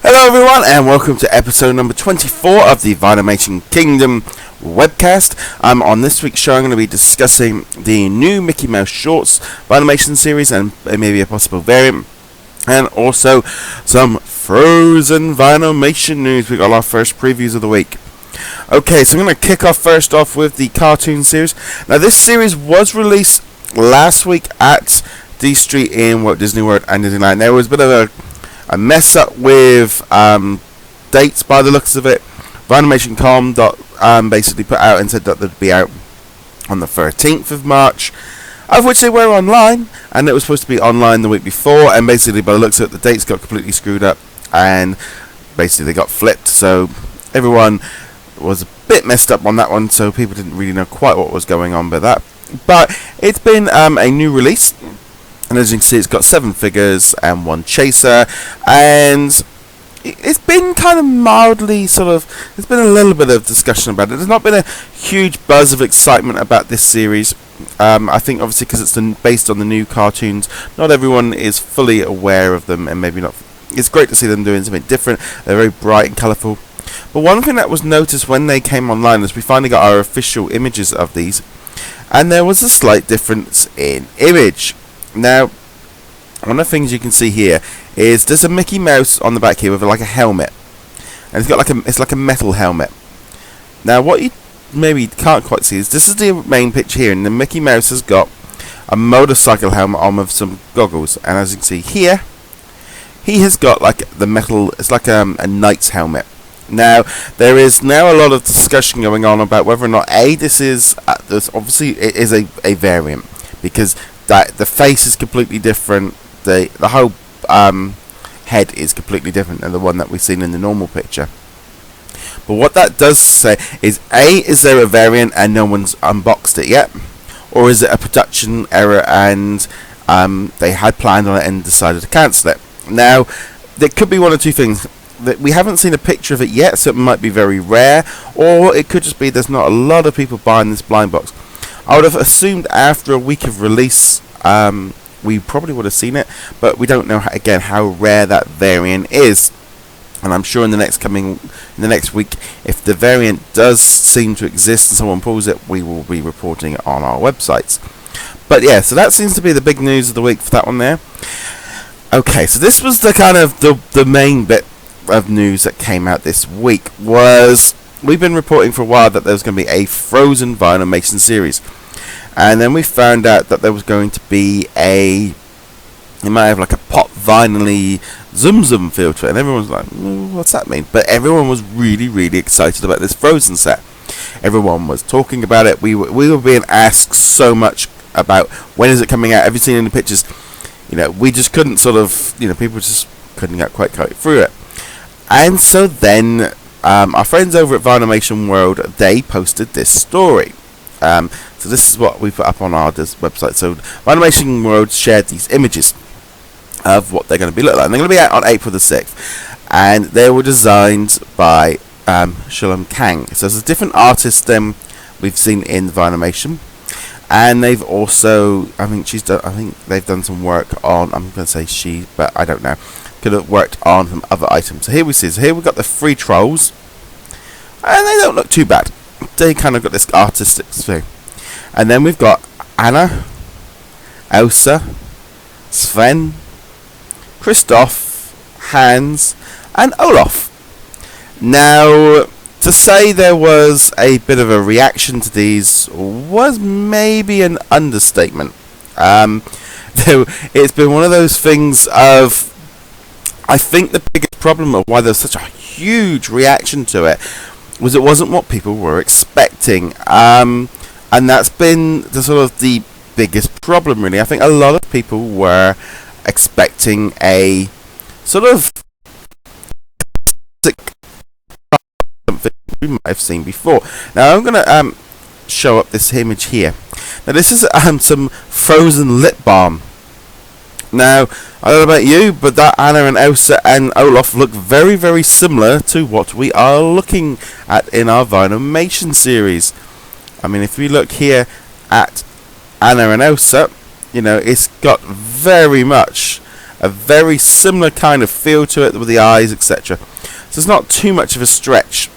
Hello everyone and welcome to episode number 24 of the Vinylmation Kingdom Webcast. On this week's show I'm going to be discussing the new Mickey Mouse Shorts Vinylmation series and maybe a possible variant, and also some Frozen Vinylmation news. We got our first previews of the week. Okay, so I'm going to kick off first off with the cartoon series. Now this series was released last week at D Street in Walt Disney World and Disneyland. There was a bit of a mess up with dates by the looks of it. Vinylmation.com basically put out and said that they'd be out on the 13th of March, of which they were online, and it was supposed to be online the week before, and basically by the looks of it the dates got completely screwed up and basically they got flipped, so everyone was a bit messed up on that one, so people didn't really know quite what was going on with that. But it's been a new release, and as you can see it's got 7 figures and 1 chaser, and it's been kind of mildly there's been a little bit of discussion about it. There's not been a huge buzz of excitement about this series. I think obviously because it's based on the new cartoons, not everyone is fully aware of them, and maybe not. It's great to see them doing something different. They're very bright and colourful. But one thing that was noticed when they came online is we finally got our official images of these, and there was a slight difference in image. Now, one of the things you can see here is there's a Mickey Mouse on the back here with like a helmet, and it's got it's like a metal helmet. Now, what you maybe can't quite see is this is the main picture here, and the Mickey Mouse has got a motorcycle helmet on with some goggles, and as you can see here, he has got like the metal. It's like a knight's helmet. Now, there is now a lot of discussion going on about whether or not this is obviously it is a variant, because the face is completely different. The whole head is completely different than the one that we've seen in the normal picture. But what that does say is is there a variant and no one's unboxed it yet, or is it a production error and they had planned on it and decided to cancel it? Now, there could be one or two things. That we haven't seen a picture of it yet, so it might be very rare, or it could just be there's not a lot of people buying this blind box. I would have assumed after a week of release we probably would have seen it, but we don't know again how rare that variant is. And I'm sure in the next week, if the variant does seem to exist and someone pulls it, we will be reporting it on our websites. But yeah, so that seems to be the big news of the week for that one there. Okay, so this was the kind of the main bit of news that came out this week. Was we've been reporting for a while that there was going to be a Frozen Vinylmation series, and then we found out that there was going to be it might have like a pop vinyl-y zoom feel to it, and everyone's like, what's that mean? But everyone was really excited about this Frozen set. Everyone was talking about it. We were being asked so much about when is it coming out. Have you seen any pictures? We just couldn't people just couldn't get quite through it. And so then our friends over at Vinylmation World, they posted this story. So this is what we put up on our website. So Vinylmation World shared these images of what they're going to be looking like. And they're going to be out on April the 6th. And they were designed by Shalom Kang. So there's a different artist than we've seen in Vinylmation. And they've also, I think they've done some work on, I'm going to say she, but I don't know. Could have worked on some other items. So here we see. So here we've got the 3 trolls, and they don't look too bad. They kind of got this artistic thing. And then we've got Anna, Elsa, Sven, Kristoff, Hans, and Olaf. Now, to say there was a bit of a reaction to these was maybe an understatement. It's been one of those things of, I think the biggest problem of why there's such a huge reaction to it was it wasn't what people were expecting, and that's been the biggest problem really. I think a lot of people were expecting a something we might have seen before. Now I'm going to show up this image here. Now this is some Frozen lip balm. Now, I don't know about you, but that Anna and Elsa and Olaf look very similar to what we are looking at in our Vinylmation series. I mean, if we look here at Anna and Elsa, it's got very much a very similar kind of feel to it with the eyes, etc. So it's not too much of a stretch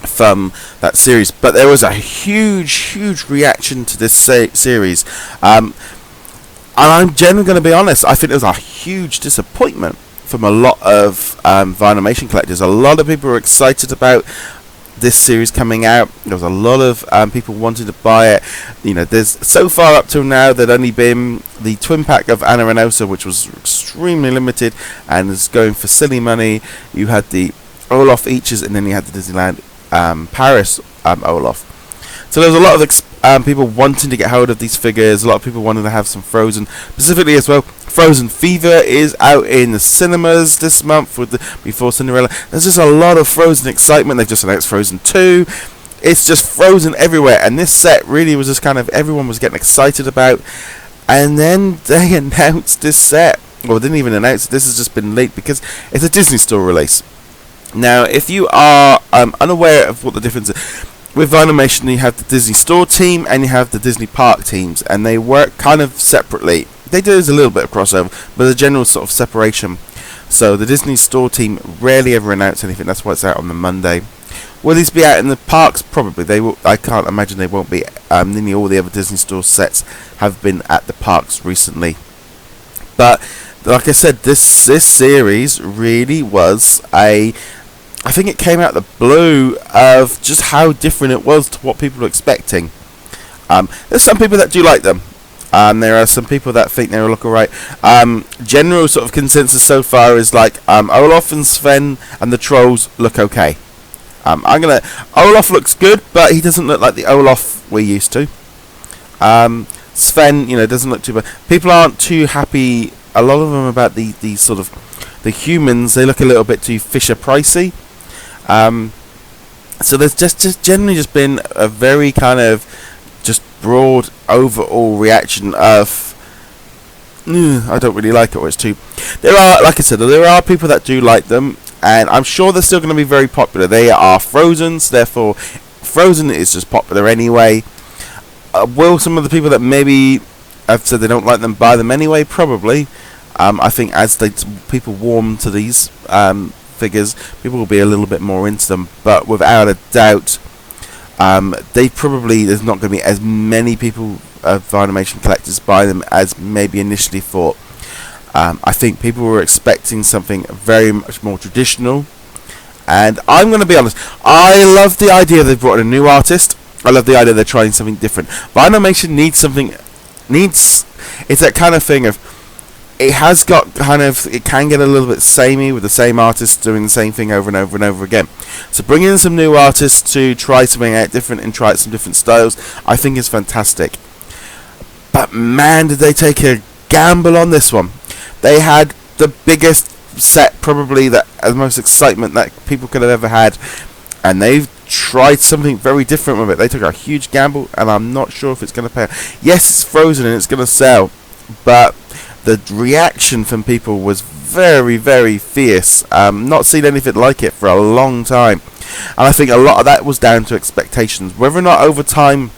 from that series, but there was a huge reaction to this series, and I'm generally going to be honest, I think it was a huge disappointment from a lot of Vinylmation collectors. A lot of people were excited about this series coming out. There was a lot of people wanting to buy it. There's so far up till now there'd only been the twin pack of Anna and Elsa, which was extremely limited and is going for silly money. You had the Olaf Eaches, and then you had the Disneyland Paris Olaf. So there was a lot of people wanting to get hold of these figures. A lot of people wanted to have some Frozen, specifically as well. Frozen Fever is out in the cinemas this month with before Cinderella. There's just a lot of Frozen excitement. They've just announced Frozen 2. It's just Frozen everywhere, and this set really was just kind of everyone was getting excited about. And then they announced this set. Well, they didn't even announce it. This has just been leaked because it's a Disney Store release. Now, if you are unaware of what the difference is, with Vinylmation, you have the Disney Store team and you have the Disney Park teams, and they work kind of separately. They do a little bit of crossover, but there's a general sort of separation. So the Disney Store team rarely ever announce anything. That's why it's out on the Monday. Will these be out in the parks? Probably. They will. I can't imagine they won't be. Nearly all the other Disney Store sets have been at the parks recently. But like I said, this series really was I think it came out the blue of just how different it was to what people were expecting. There's some people that do like them. There are some people that think they will look alright. General sort of consensus so far is like Olaf and Sven and the trolls look okay. Olaf looks good, but he doesn't look like the Olaf we're used to. Sven, doesn't look too bad. People aren't too happy. A lot of them about the sort of the humans. They look a little bit too Fisher Pricey. So there's just generally just been a very kind of just broad overall reaction of I don't really like it, or it's too. There are, like I said, there are people that do like them, and I'm sure they're still going to be very popular. They are Frozen, so therefore Frozen is just popular anyway. Will some of the people that maybe have said they don't like them buy them anyway? Probably. I think as people warm to these figures, people will be a little bit more into them, but without a doubt, there's not going to be as many people Vinylmation collectors buy them as maybe initially thought. I think people were expecting something very much more traditional, and I'm going to be honest, I love the idea they've brought in a new artist. I love the idea they're trying something different. Vinylmation it's that kind of thing of, it can get a little bit samey with the same artists doing the same thing over and over and over again. So bringing in some new artists to try something out different and try some different styles, I think is fantastic. But man, did they take a gamble on this one. They had the biggest set, probably the most excitement that people could have ever had, and they've tried something very different with it. They took a huge gamble, and I'm not sure if it's going to pay. Yes, it's Frozen and it's going to sell, but the reaction from people was very, very fierce. Not seen anything like it for a long time, and I think a lot of that was down to expectations. Whether or not over time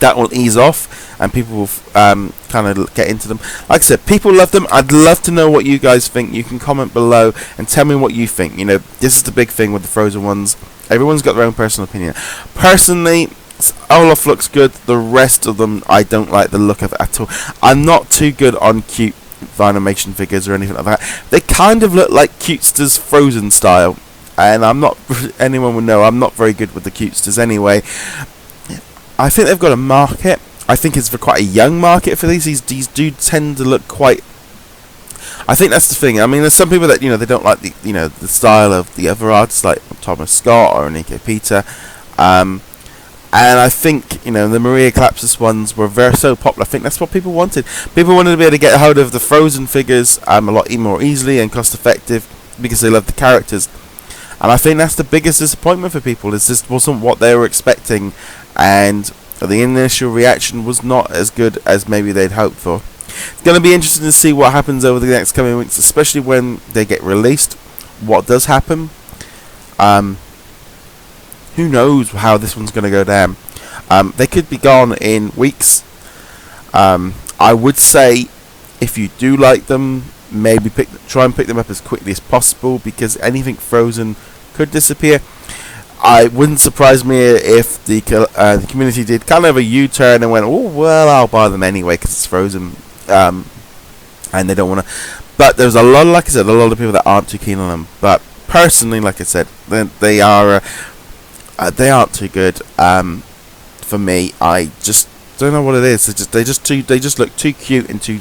that will ease off and people will kind of get into them. Like I said, people love them. I'd love to know what you guys think. You can comment below and tell me what you think. This is the big thing with the Frozen ones. Everyone's got their own personal opinion. Personally, Olaf looks good. The rest of them, I don't like the look of it at all. I'm not too good on cute Vinylmation figures or anything like that. They kind of look like Cutesters Frozen style, and anyone would know I'm not very good with the Cutesters anyway. I think they've got a market. I think it's for quite a young market for these. These do tend to look quite. I think that's the thing. I mean, there's some people that they don't like the style of the other artists like Thomas Scott or Nico Peter, and I think the Maria Calapsis ones were so popular. I think that's what people wanted. People wanted to be able to get hold of the Frozen figures a lot more easily and cost effective because they love the characters. And I think that's the biggest disappointment for people. Is this wasn't what they were expecting, and the initial reaction was not as good as maybe they'd hoped for. It's going to be interesting to see what happens over the next coming weeks, especially when they get released. What does happen? Who knows how this one's going to go down? They could be gone in weeks. I would say, if you do like them, maybe try and pick them up as quickly as possible, because anything Frozen could disappear. It wouldn't surprise me if the community did kind of a U-turn and went, oh well, I'll buy them anyway because it's Frozen, and they don't want to. But there's a lot, like I said, a lot of people that aren't too keen on them. But personally, like I said, they aren't too good for me. I just don't know what it is. They just look too cute and too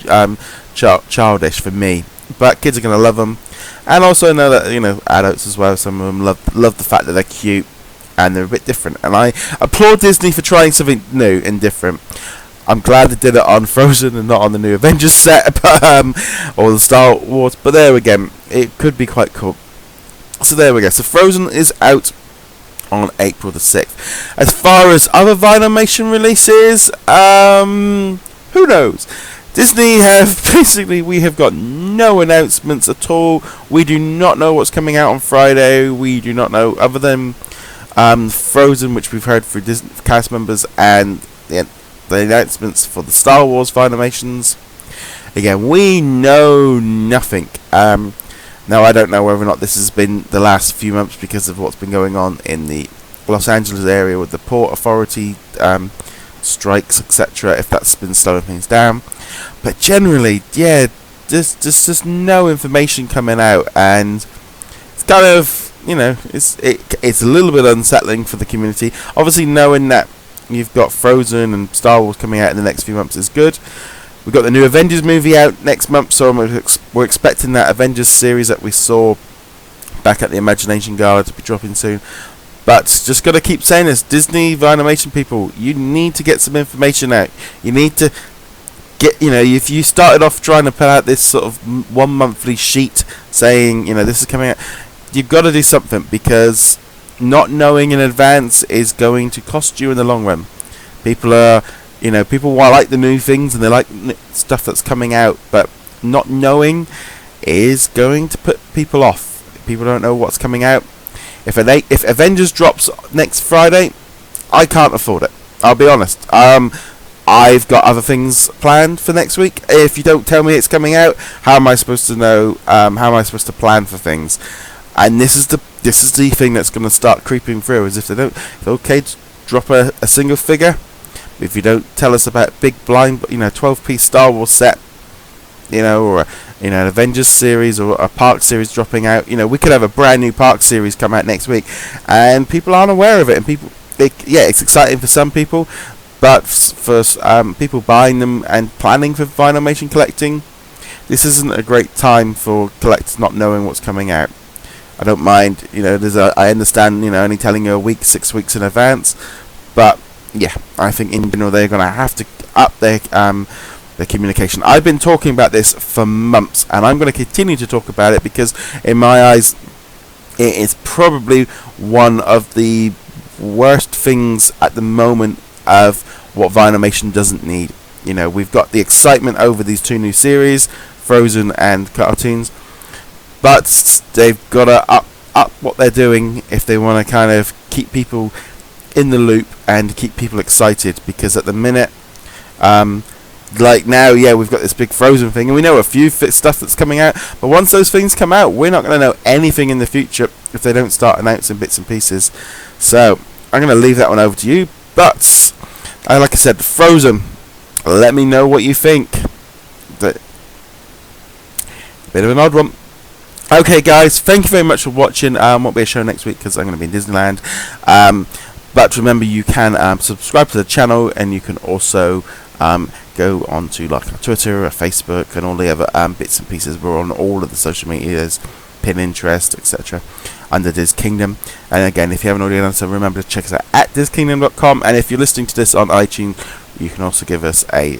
childish for me. But kids are gonna love them, and also I know that adults as well. Some of them love the fact that they're cute and they're a bit different. And I applaud Disney for trying something new and different. I'm glad they did it on Frozen and not on the new Avengers set, but, or the Star Wars. But there again, it could be quite cool. So there we go. So Frozen is out on April the 6th. As far as other Vinylmation releases, who knows? Disney we have got no announcements at all. We do not know what's coming out on Friday. We do not know, other than Frozen, which we've heard through Disney cast members, and the announcements for the Star Wars Vinymations. Again, we know nothing. Now, I don't know whether or not this has been the last few months because of what's been going on in the Los Angeles area with the Port Authority strikes, etc., if that's been slowing things down. But generally, yeah, there's just no information coming out, and it's kind of, it's a little bit unsettling for the community. Obviously, knowing that you've got Frozen and Star Wars coming out in the next few months is good. We've got the new Avengers movie out next month, so we're expecting that Avengers series that we saw back at the Imagination Gala to be dropping soon. But just got to keep saying this, Disney Vinylmation people, you need to get some information out. You need to get, if you started off trying to put out this sort of 1 monthly sheet saying, this is coming out, you've got to do something, because not knowing in advance is going to cost you in the long run. People like the new things and they like stuff that's coming out, but not knowing is going to put people off. People don't know what's coming out. If Avengers drops next Friday, I can't afford it. I'll be honest. I've got other things planned for next week. If you don't tell me it's coming out, how am I supposed to know? How am I supposed to plan for things? And this is the thing that's going to start creeping through. Is if they don't, it's okay to drop a single figure. If you don't tell us about big blind, 12-piece Star Wars set, or an Avengers series or a Park series dropping out, we could have a brand new Park series come out next week, and people aren't aware of it. And it's exciting for some people, but for people buying them and planning for Vinylmation collecting, this isn't a great time for collectors not knowing what's coming out. I don't mind, I understand, only telling you a week, 6 weeks in advance, but yeah, I think in general they're going to have to up their communication. I've been talking about this for months, and I'm going to continue to talk about it, because in my eyes it is probably one of the worst things at the moment of what Vinylmation doesn't need. We've got the excitement over these two new series, Frozen and cartoons, but they've got to up what they're doing if they want to kind of keep people in the loop and keep people excited. Because at the minute, like now, yeah, we've got this big Frozen thing, and we know a few stuff that's coming out, but once those things come out, we're not going to know anything in the future if they don't start announcing bits and pieces. So I'm going to leave that one over to you. But like I said, Frozen, let me know what you think. Bit of an odd one. Okay, guys, thank you very much for watching. Won't be a show next week because I'm going to be in Disneyland. But remember, you can subscribe to the channel, and you can also go on to like our Twitter, our Facebook, and all the other bits and pieces. We're on all of the social medias, Pinterest, etc. under DisKingdom. And again, if you haven't already done so, remember to check us out at DisKingdom.com. And if you're listening to this on iTunes, you can also give us a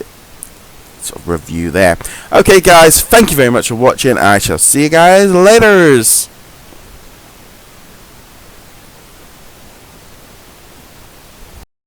sort of review there. Okay, guys, thank you very much for watching. I shall see you guys later.